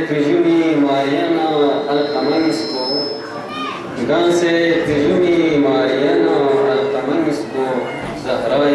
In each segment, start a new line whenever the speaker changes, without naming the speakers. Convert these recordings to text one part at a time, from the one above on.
ترجمي ماريانا القمنسكو غانسه ترجمي ماريانا القمنسكو زهراء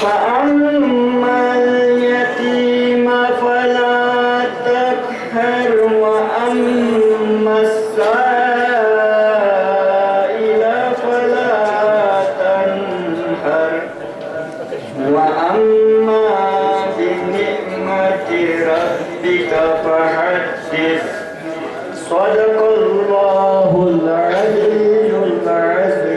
فأما اليتيم فلا تقهر وأما السائل فلا تنهر وأما بنعمة ربك فحدث صدق الله العلي العظيم.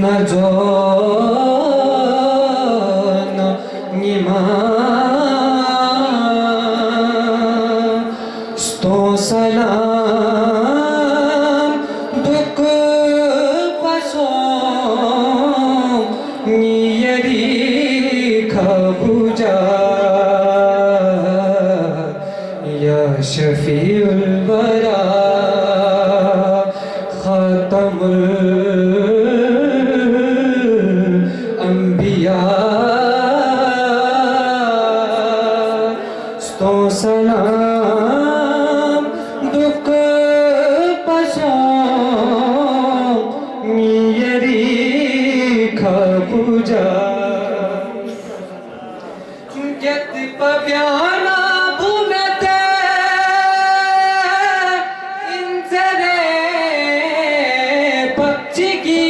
Najono nima sto salam duk pasom niyari khabuja ya shafiul bara khatamul salam duk pasom niyari khabuja get pavyana bhumate inzare pakchigi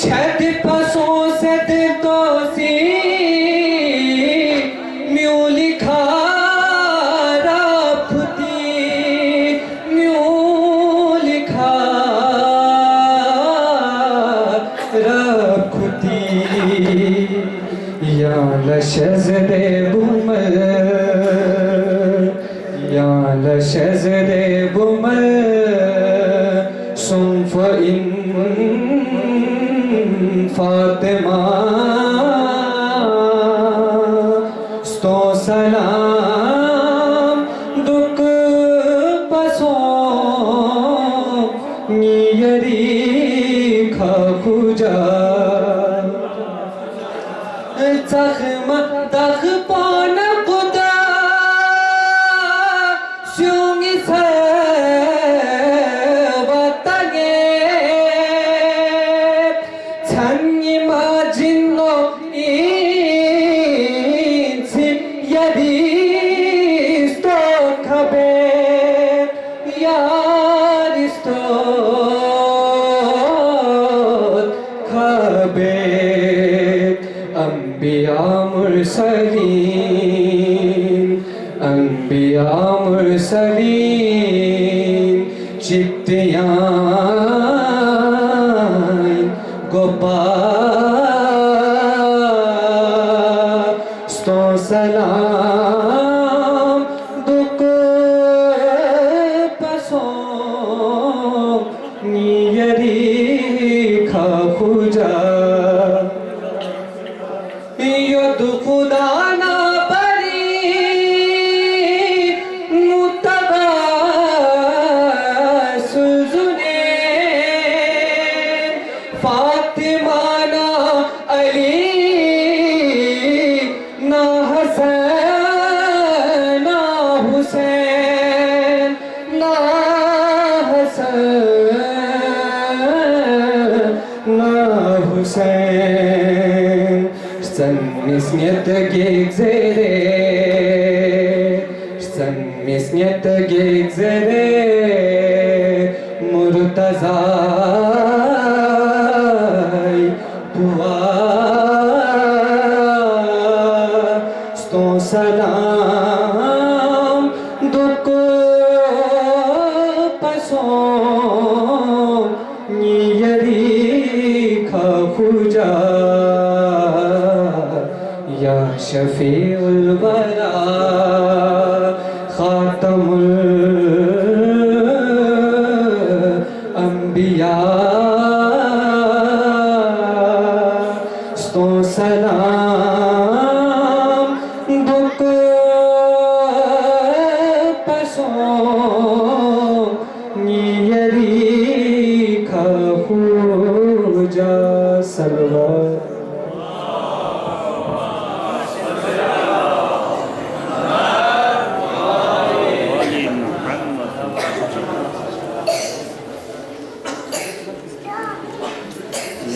chad pason sed dosi Şezde bumel ya la şezde bumel sunfa in Fatima sto salam duk pasom niyari khabuja Zakhma dakhpana kuda Syungi sevatage Chanyi majinno insi yadisto khabe Yadisto khabe Anbiya mursalin Çittiyan Gopal Sto salam duk pasom niyari khabuja Yodu khudana Fatima na Ali na Hasan na Hussein na Hasan na Hussein Sen misniyete gegzere Sen misniyete gegzere Murtaza Sto salam duk pasom niyari khabuja ya shafiul bara khatamul anbiya sto salam duk pasom niyari khabuja salwa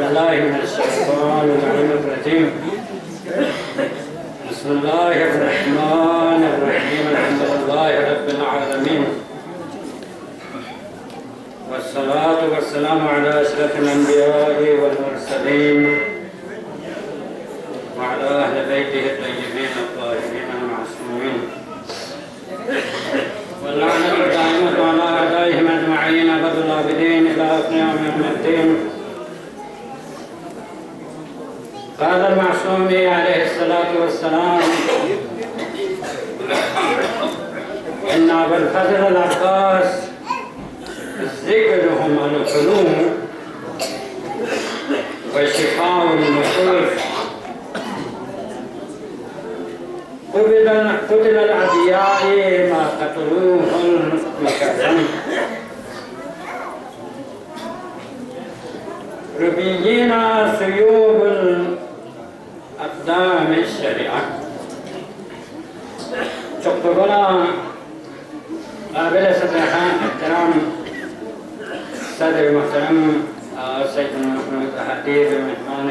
بالله من الشيطان الرجيم. بسم الله الرحمن الرحيم. الحمد لله رب العالمين، والصلاة والسلام على أشرف الأنبياء والمرسلين وعلى أهل بيته الطيبين الطاهرين المعصومين، واللعنة الدائمة على أعدائهم أجمعين أبد الآبدين إلى قيام يوم الدين. قال المعصوم عليه الصلاة والسلام: إن أبا الفضل العباس ذكرهم القلوب وشفاء النفوس. قتل الأنبياء ما قتلوه المكرم، ربيين سيوف الأقدام الشريعة. تقبل قابل احترام صدر المحترم سيدنا محمد الحديث مهمان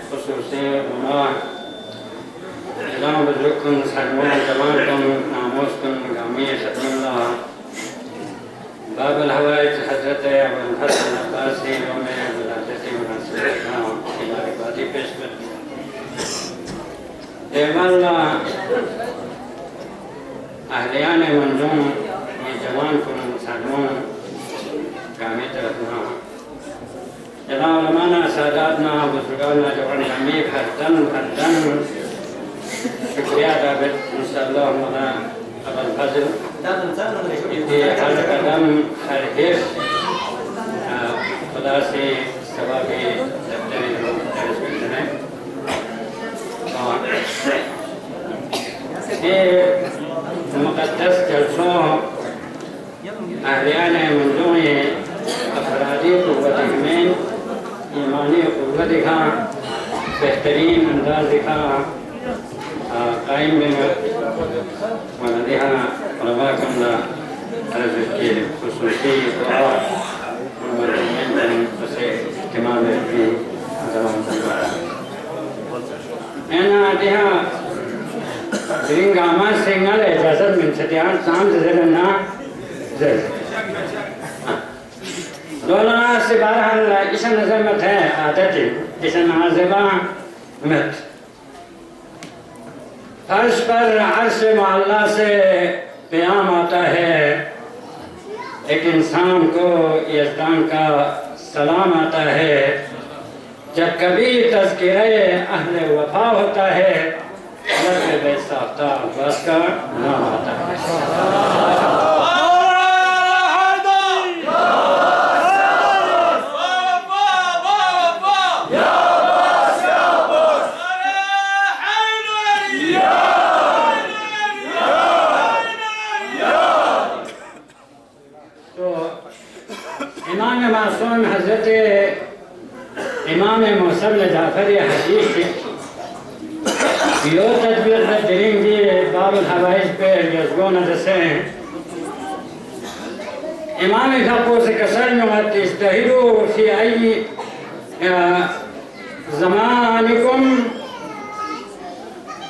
خصوصي الله. اللهم بارككم سلمان جمالكم ناموسكم جميع خدم الله. باب الهوائج حضرت ابو الحسن العباسي ومن ولادته ونسبتنا الى عبادي پیش کرتے ہیں. اهلیان منظوم یہ جوان کن مسلمون کامی طرفنا جناب علمانا ساداتنا بزرگانا جوان جمعی حردن شکریہ دابت انشاءاللہ مولا ابو الفضل ہر قدم ہر حص خدا سے ثوابی دفتری درس کرتے ہیں. یہ مقدس جلسوں اہلیان منظوم افرادی قوت ہمین ایمانی قوت دکھا بہترین انداز دکھا قائم میں ولدها علماءكم لهذا خصوصي دعاء ومن اهتمام في زمان أنا دها درين قامات سينال إجازة من ستيان سام زلنا زل دولا سبارة إيشان نزمت ہے عادتي إيشان عازبا مت فرش پر عرش معلا سے قیام آتا ہے. ایک انسان کو یزدان کا سلام آتا ہے. جب کبھی تذکرہ اہل وفا ہوتا ہے لب بے ساختہ عباس کا نام آتا ہے. معصوم حضرت امام موسم جعفری حدیث یو تدبیر درین دی باب الحوائج پہ یزگون دسے ہیں. امام خاپو سے کسر نمت استہیرو فی ای زمانکم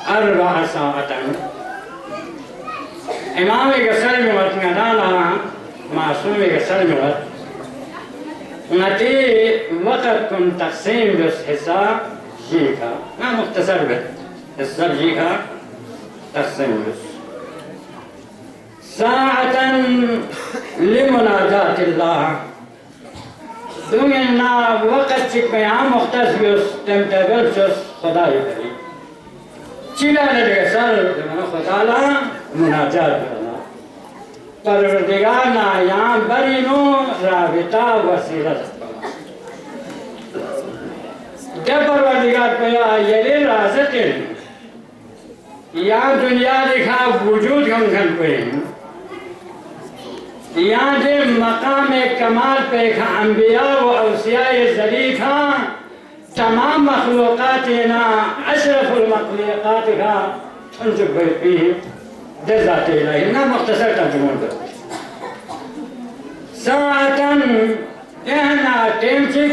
4 ساعتا. امام کسر نمت ندانا معصوم کسر نمت نتی وقت کن تقسیم بس حساب جی کا نا مختصر بس حساب جی کا تقسیم بس ساعتا لمناجات اللہ دونگنا وقت چک پیام مختص بس تمتبل بس خدای بری چیلا لگے سر خدا لا مناجات بلا پروردگار نا یہاں برینو رابطہ وسیلت جب پروردگار پیا یلی رازتن یہاں دنیا دکھا وجود ہم گھن پہ یہاں دے مقام کمال پہ انبیاء و اوصیاء ذریعہ تمام مخلوقات نا اشرف المخلوقات کا انجب بھی ذات الہی نا مختصر ترجمہ کرو. ساعتاً احنا ٹیم چک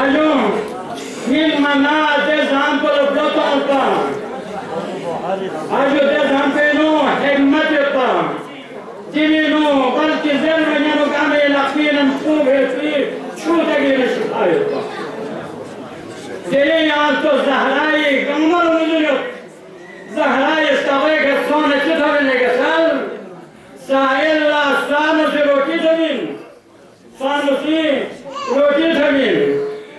Allons, il mana des amples d'autant. Ajouter des ampelons, hekmat pas. Divino, balki zelmeniano kame la fine mkube fi, shuta gire shifayo pa. Dele alto Zahrai, kamar mujunyo. Zahrai istawek sone chitare legasal. Sahilla sanusi roti zamin. Sanusi roti zamin.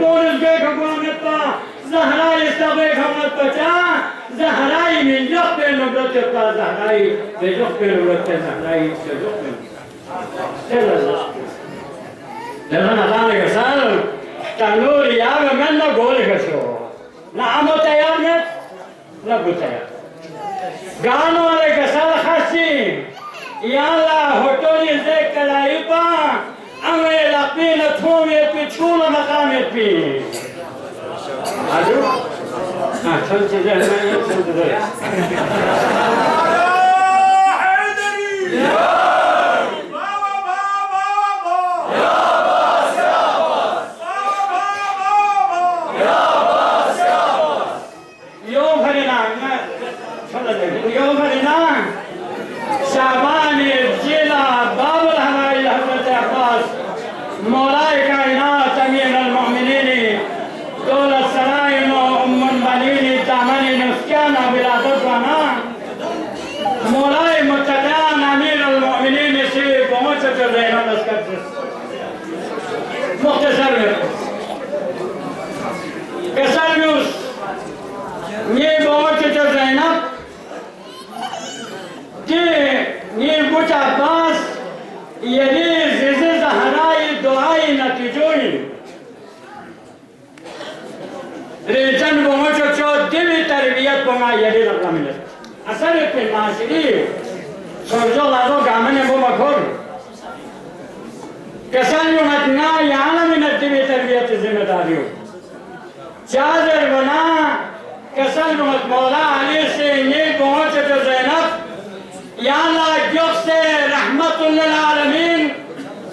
طول الجيك قوامتا زهراي استغيك همتا زهراي من جخب نبرتك زهراي بجخب نبرتك زهراي بجخب لأن الله يسأل تنور يا من نقولك شو نعم تيامت نقول تيام قالوا عليك سال خسي يا الله هتوني زيك لايبا أمي لقينا تومي بيتشونا مقامي بي أدو شلت زي ما شلت زي يوم هرنا يوم هرنا شعبان الجيلة باب الهمائي لحضرة عباس مولاي كائنات أمير المؤمنين دولة سراين أم البنين تعمل نسكانا بلادتنا مولاي متدان أمير المؤمنين سيب ومتجر زينا نسكتس مختصر كساليوس ني بومتجر زينا ني بوت عباس يدي زيزي زهراي دعاي نتيجوي ريجن بومچو چو دیوی تربیت بوما يدي رقمت اثر في معاشري سوزو لازو گامن بوما کور کسان یو متنا یانا من دیوی تربیت ذمہ داریو چادر بنا کسان یو مت مولا علی سے نی بومچو زینب یا اللہ جوک سے رحمت للعالمین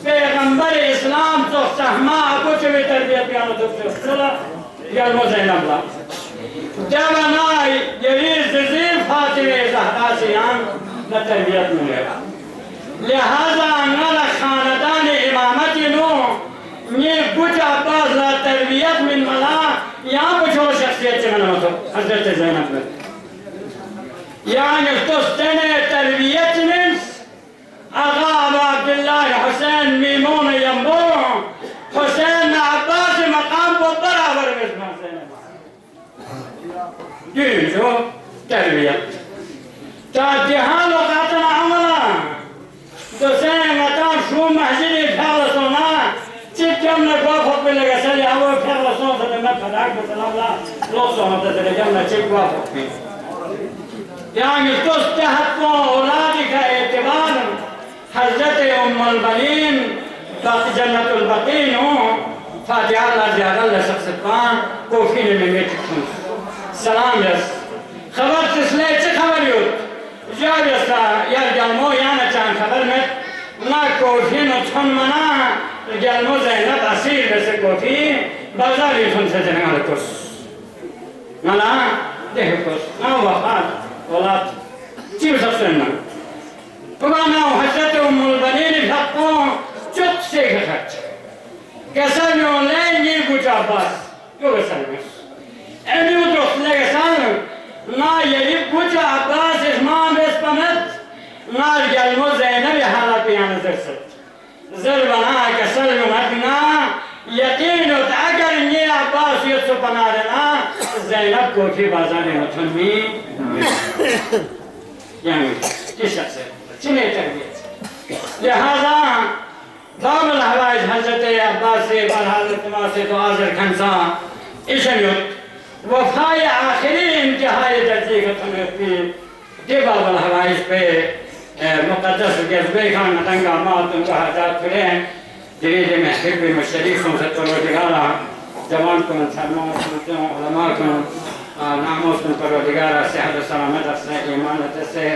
پیغمبر اسلام تو سہما ابو چوی تربیت پیانو تو سلا یا زینب لا جوانا یریز زیر فاطمه زہرا سیان نہ تربیت ملے لہذا انگل خاندان امامتی نو یہ کچھ عباس لا تربیت من ملا یہاں پچھو شخصیت چمنا مطلب حضرت زینب میں يعني تستنى تربية منس أغا أبو عبد الله حسين ميمون ينبوع حسين عباس مقام برابر مثل حسين جيشو تربية تاتيها وقاتنا عملا دوسين مطام شو محجري بحالة تكم نقوافق بالغسل أبو بحالة صوت لما فتحك بسلام الله لوصو متدرجمنا تكوافق فيه يعني تستحق أولادك اعتبارا حضرت أم البنين جنة البقين فاتحة الله زيادة الله شخص القرآن كوفين من ميتكم سلام يس خبر تسلي چه خبر يود جاب يسا يرجلمو يانا چان خبر مت نا كوفين اتخن منا رجلمو زينب أسير بس كوفي بازار يتخن سجنة على كس ملا ده كس نا وفات ولات تيم سفرنا فمانا وحشت أم البنين بحقون جد سيخ خرج كسانيو لين يلقو عباس يو بسالمس أمي ودرس لكسانو نا يلقو عباس إسمان بسبمت نا رجالمو زينب يحالا بيانا زرست زربنا كسانيو مدنا يقينو تأكر ني عباس يتسو بنارنا زينب کو في بازار متنمي يعني كشخص چنه تربيت لهذا دام الحوائج حضرت عباس برحال تماسي تو آزر خنسا اشنيت وفای آخری انتہائی درجے کا تمہیں دے باب الحوائج پہ مقدس جذبے خان نتنگا مات ان کا حجات پھرے ہیں جریدے میں حب مشریفوں سے پروردگارہ جوان کو انسانوں علماء کو ناموس کو پروردگارہ صحت و سلامت سے ایمانت سے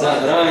زهراء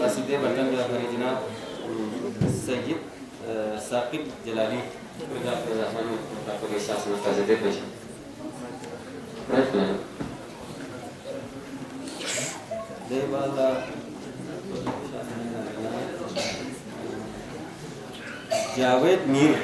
قصيدة بردم يا بني جناب سيد ساقب جلالي رضا الرحمن مطابق الشخص مستزيد بشي ده والله جاوید میر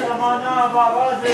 زمانہ بابا سے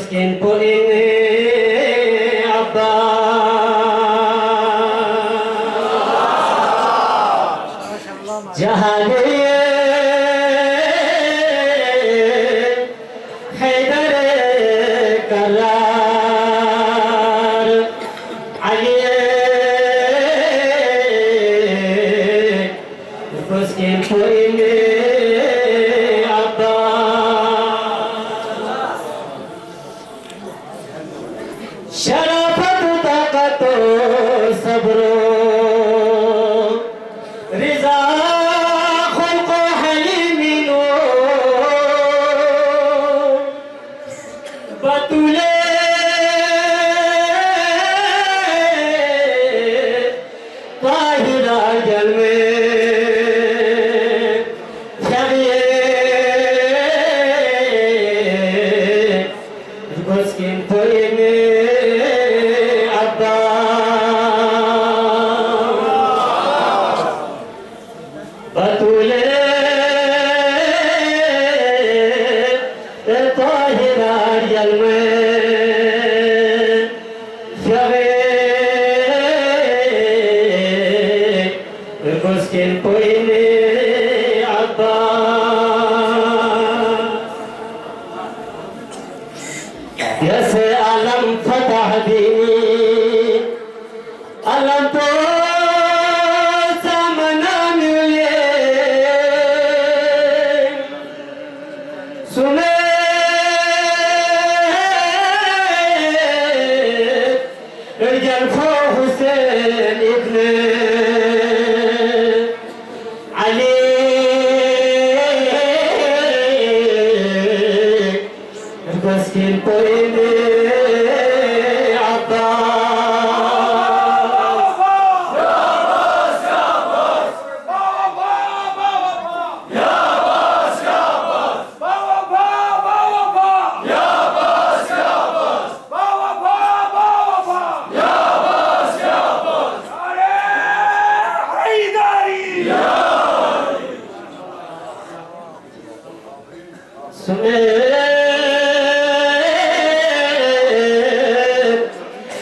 مسكين طيب عباس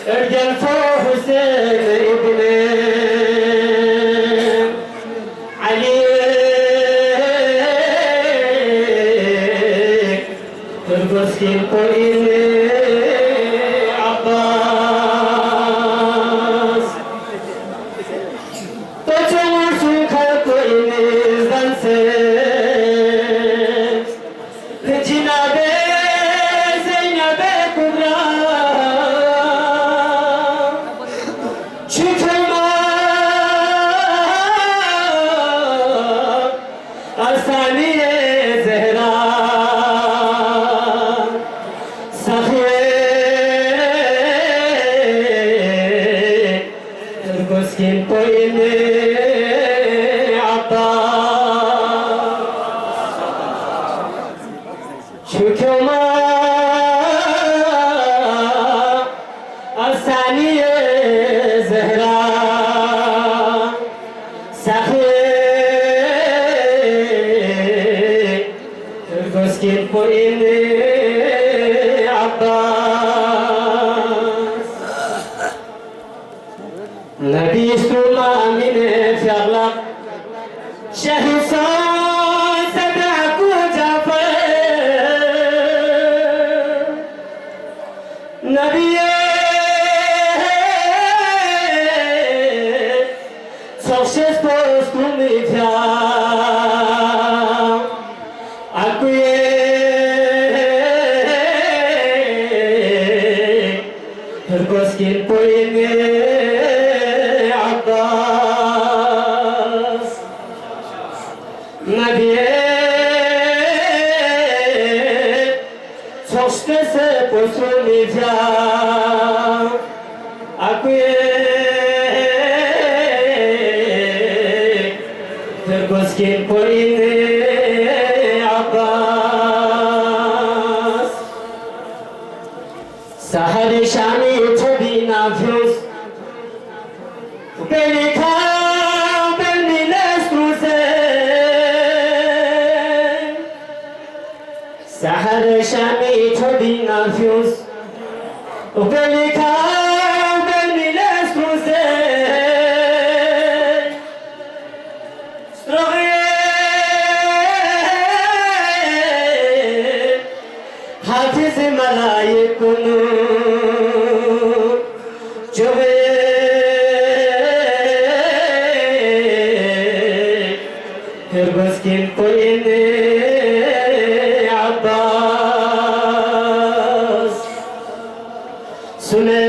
ارجع فوق حسين ابن علي ترقص كل قرين عباس تجمع سوخ قرين زنسي جناب زينب كبرى شكرا الثانية زهرا صخية ترقص كين قويني شكما الثانية زهرا سخي ترقص كين قويني عباس نبي سلما من فيغلق شهي نبي صوشش پوست میفیا اکوی هرگز کن پوینه عباس نبی صوشش پوست میفیا اکوی ترقص كين قرين عباس سحر شامي تبي نافوس وبينك وبين ناس روزين سحر شامي تبي نافوس وبينك وبين ناس روزين حافظ ملايكن جوه هرگز کن قرین عباس سنه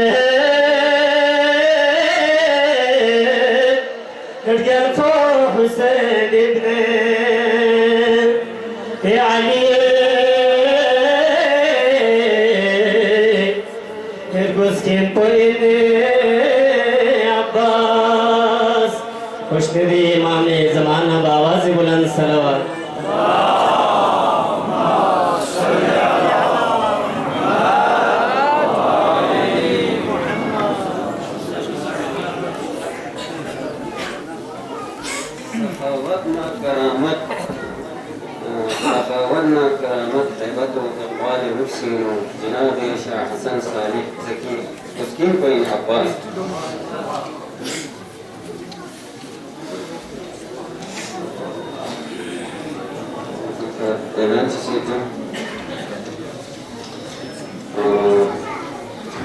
ارجع فوق حسين ابن علي هرگز کن قرین عباس خوشنوی امام زمانہ باواز بلند صلوات
تقاولنا كرامات عباد وإقبال محسن جناب شاه حسن صالح زكي مسكين بين عباس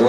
2